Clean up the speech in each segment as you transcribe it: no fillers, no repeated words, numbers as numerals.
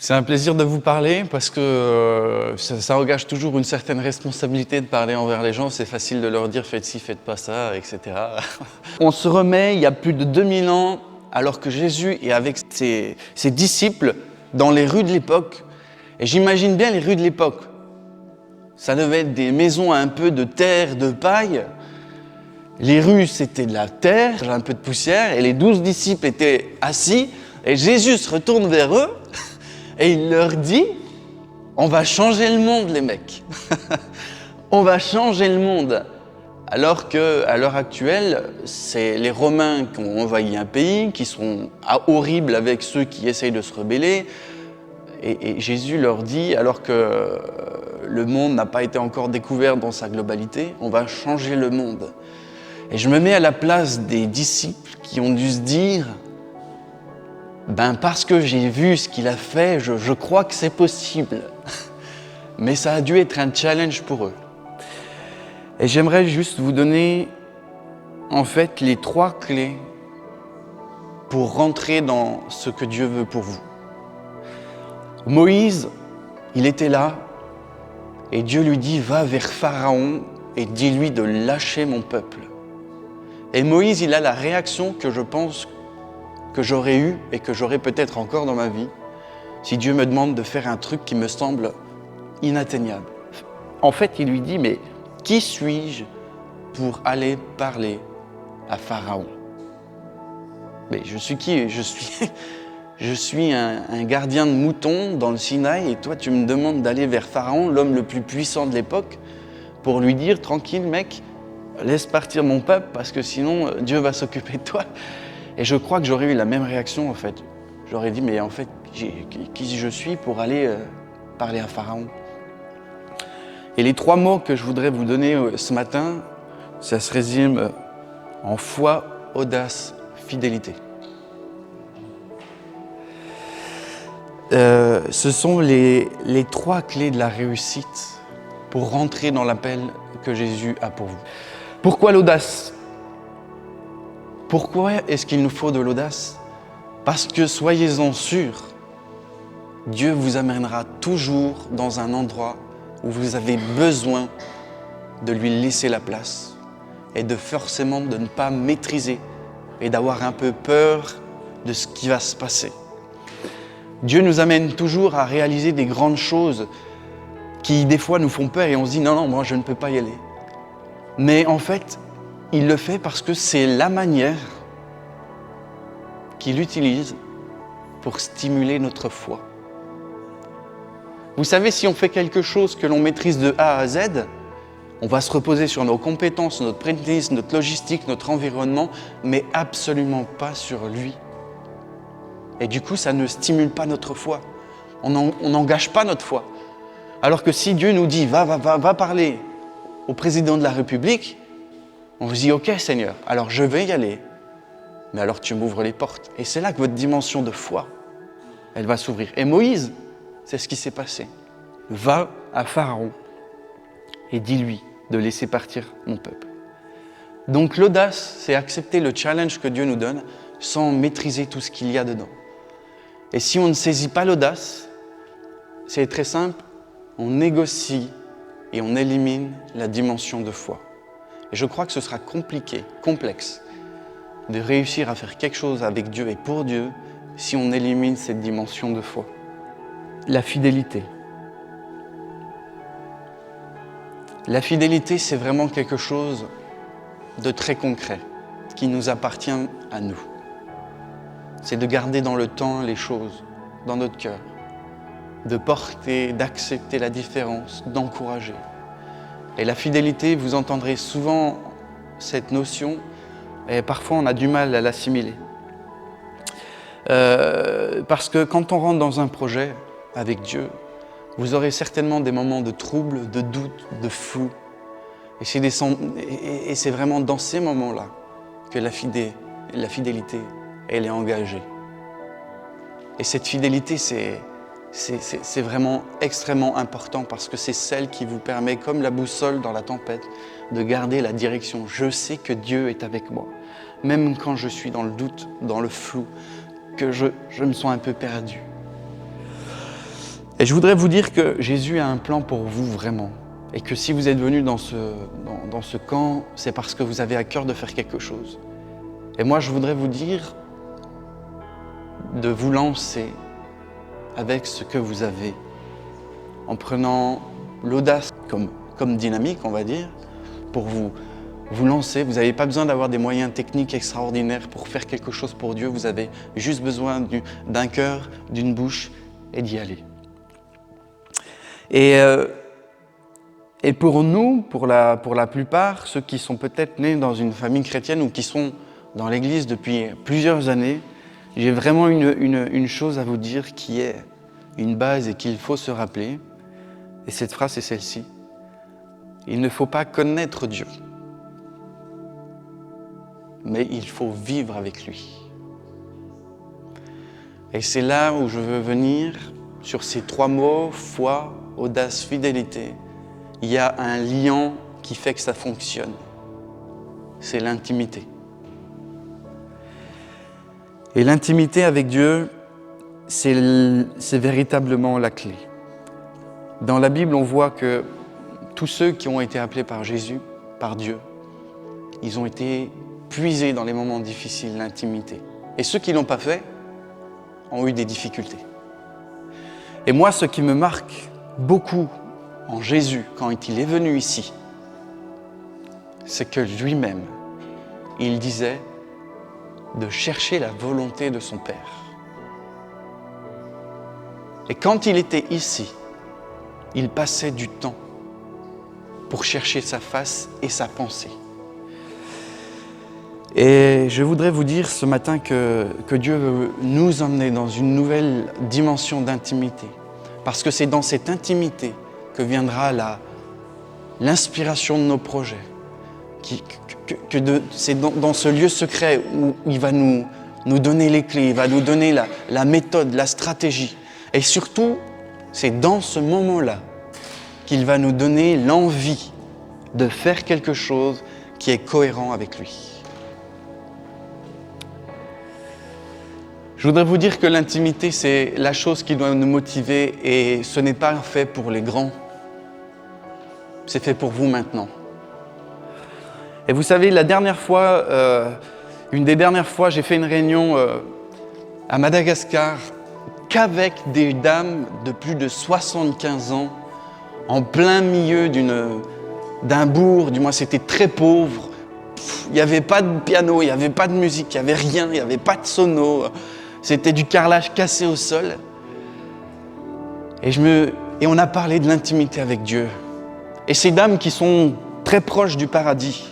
C'est un plaisir de vous parler parce que ça engage toujours une certaine responsabilité de parler envers les gens. C'est facile de leur dire faites ci, faites pas ça, etc. On se remet il y a plus de 2000 ans alors que Jésus est avec ses disciples dans les rues de l'époque. Et j'imagine bien les rues de l'époque. Ça devait être des maisons un peu de terre, de paille. Les rues, c'était de la terre, un peu de poussière. Et les 12 disciples étaient assis. Et Jésus se retourne vers eux. Et il leur dit, on va changer le monde les mecs. On va changer le monde. Alors qu'à l'heure actuelle, c'est les Romains qui ont envahi un pays, qui sont horribles avec ceux qui essayent de se rebeller. Et Jésus leur dit, alors que le monde n'a pas été encore découvert dans sa globalité, on va changer le monde. Et je me mets à la place des disciples qui ont dû se dire, parce que j'ai vu ce qu'il a fait, je crois que c'est possible. Mais ça a dû être un challenge pour eux. Et j'aimerais juste vous donner, en fait, les 3 clés pour rentrer dans ce que Dieu veut pour vous. Moïse, il était là, et Dieu lui dit, va vers Pharaon et dis-lui de lâcher mon peuple. Et Moïse, il a la réaction que je pense que j'aurais eue et que j'aurai peut-être encore dans ma vie, si Dieu me demande de faire un truc qui me semble inatteignable. En fait, il lui dit, mais qui suis-je pour aller parler à Pharaon? Mais je suis qui? Je suis un gardien de moutons dans le Sinaï et toi, tu me demandes d'aller vers Pharaon, l'homme le plus puissant de l'époque, pour lui dire, tranquille mec, laisse partir mon peuple parce que sinon Dieu va s'occuper de toi. Et je crois que j'aurais eu la même réaction en fait. J'aurais dit, mais en fait, qui je suis pour aller parler à Pharaon? Et les 3 mots que je voudrais vous donner ce matin, ça se résume en foi, audace, fidélité. Ce sont les 3 clés de la réussite pour rentrer dans l'appel que Jésus a pour vous. Pourquoi l'audace? Pourquoi est-ce qu'il nous faut de l'audace? Parce que soyez-en sûrs, Dieu vous amènera toujours dans un endroit où vous avez besoin de lui laisser la place et de forcément de ne pas maîtriser et d'avoir un peu peur de ce qui va se passer. Dieu nous amène toujours à réaliser des grandes choses qui des fois nous font peur et on se dit non, moi je ne peux pas y aller. Mais en fait, il le fait parce que c'est la manière qu'il utilise pour stimuler notre foi. Vous savez, si on fait quelque chose que l'on maîtrise de A à Z, on va se reposer sur nos compétences, notre pratique, notre logistique, notre environnement, mais absolument pas sur lui. Et du coup, ça ne stimule pas notre foi. On n'engage pas notre foi. Alors que si Dieu nous dit, va parler au président de la République, on vous dit, ok Seigneur, alors je vais y aller, mais alors tu m'ouvres les portes. Et c'est là que votre dimension de foi, elle va s'ouvrir. Et Moïse, c'est ce qui s'est passé. Va à Pharaon et dis-lui de laisser partir mon peuple. Donc l'audace, c'est accepter le challenge que Dieu nous donne sans maîtriser tout ce qu'il y a dedans. Et si on ne saisit pas l'audace, c'est très simple, on négocie et on élimine la dimension de foi. Et je crois que ce sera compliqué, complexe, de réussir à faire quelque chose avec Dieu et pour Dieu si on élimine cette dimension de foi. La fidélité. La fidélité, c'est vraiment quelque chose de très concret, qui nous appartient à nous. C'est de garder dans le temps les choses, dans notre cœur, de porter, d'accepter la différence, d'encourager. Et la fidélité, vous entendrez souvent cette notion, et parfois on a du mal à l'assimiler. Parce que quand on rentre dans un projet avec Dieu, vous aurez certainement des moments de trouble, de doute, de flou. Et c'est vraiment dans ces moments-là que la fidélité, elle est engagée. Et cette fidélité, c'est vraiment extrêmement important parce que c'est celle qui vous permet, comme la boussole dans la tempête, de garder la direction. Je sais que Dieu est avec moi, même quand je suis dans le doute, dans le flou, que je me sens un peu perdu. Et je voudrais vous dire que Jésus a un plan pour vous vraiment. Et que si vous êtes venu dans ce camp, c'est parce que vous avez à cœur de faire quelque chose. Et moi, je voudrais vous dire de vous lancer avec ce que vous avez, en prenant l'audace comme dynamique, on va dire, pour vous lancer. Vous n'avez pas besoin d'avoir des moyens techniques extraordinaires pour faire quelque chose pour Dieu. Vous avez juste besoin d'un cœur, d'une bouche et d'y aller. Et pour nous, pour la plupart, ceux qui sont peut-être nés dans une famille chrétienne ou qui sont dans l'Église depuis plusieurs années, j'ai vraiment une chose à vous dire qui est une base et qu'il faut se rappeler. Et cette phrase est celle-ci. Il ne faut pas connaître Dieu, mais il faut vivre avec lui. Et c'est là où je veux venir sur ces 3 mots, foi, audace, fidélité. Il y a un lien qui fait que ça fonctionne. C'est l'intimité. Et l'intimité avec Dieu, c'est véritablement la clé. Dans la Bible, on voit que tous ceux qui ont été appelés par Jésus, par Dieu, ils ont été puisés dans les moments difficiles, l'intimité. Et ceux qui ne l'ont pas fait ont eu des difficultés. Et moi, ce qui me marque beaucoup en Jésus, quand il est venu ici, c'est que lui-même, il disait de chercher la volonté de son Père. Et quand il était ici, il passait du temps pour chercher sa face et sa pensée. Et je voudrais vous dire ce matin que Dieu veut nous emmener dans une nouvelle dimension d'intimité. Parce que c'est dans cette intimité que viendra l'inspiration de nos projets. C'est dans ce lieu secret où il va nous donner les clés, il va nous donner la méthode, la stratégie. Et surtout, c'est dans ce moment-là qu'il va nous donner l'envie de faire quelque chose qui est cohérent avec lui. Je voudrais vous dire que l'intimité, c'est la chose qui doit nous motiver et ce n'est pas fait pour les grands. C'est fait pour vous maintenant. Et vous savez, une des dernières fois, j'ai fait une réunion à Madagascar qu'avec des dames de plus de 75 ans, en plein milieu d'un bourg, du moins c'était très pauvre. Il n'y avait pas de piano, il n'y avait pas de musique, il n'y avait rien, il n'y avait pas de sono. C'était du carrelage cassé au sol. Et on a parlé de l'intimité avec Dieu. Et ces dames qui sont très proches du paradis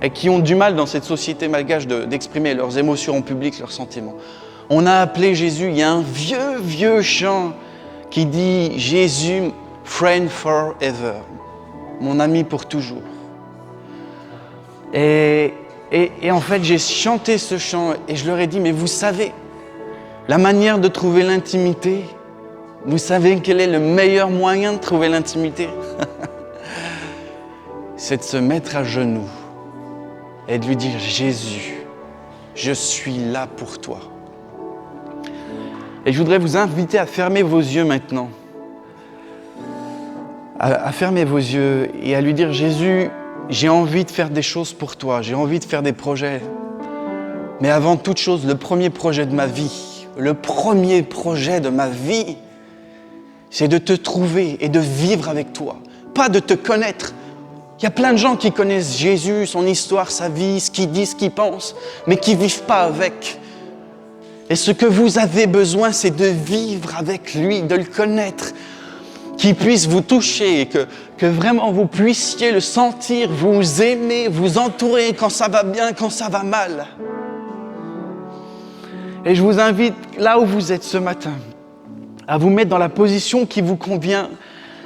et qui ont du mal dans cette société malgache d'exprimer leurs émotions en public, leurs sentiments. On a appelé Jésus, il y a un vieux chant qui dit « Jésus, friend forever », mon ami pour toujours. Et en fait, j'ai chanté ce chant et je leur ai dit, mais vous savez, la manière de trouver l'intimité, vous savez quel est le meilleur moyen de trouver l'intimité? C'est de se mettre à genoux et de lui dire, Jésus, je suis là pour toi. Et je voudrais vous inviter à fermer vos yeux maintenant, à fermer vos yeux et à lui dire, Jésus, j'ai envie de faire des choses pour toi, j'ai envie de faire des projets. Mais avant toute chose, le premier projet de ma vie, c'est de te trouver et de vivre avec toi, pas de te connaître. Il y a plein de gens qui connaissent Jésus, son histoire, sa vie, ce qu'il dit, ce qu'il pense, mais qui ne vivent pas avec. Et ce que vous avez besoin, c'est de vivre avec lui, de le connaître, qu'il puisse vous toucher, et que vraiment vous puissiez le sentir, vous aimer, vous entourer quand ça va bien, quand ça va mal. Et je vous invite, là où vous êtes ce matin, à vous mettre dans la position qui vous convient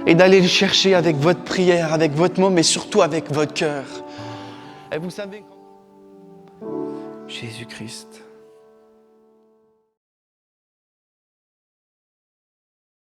et d'aller le chercher avec votre prière, avec votre mot, mais surtout avec votre cœur. Et vous savez, Jésus-Christ,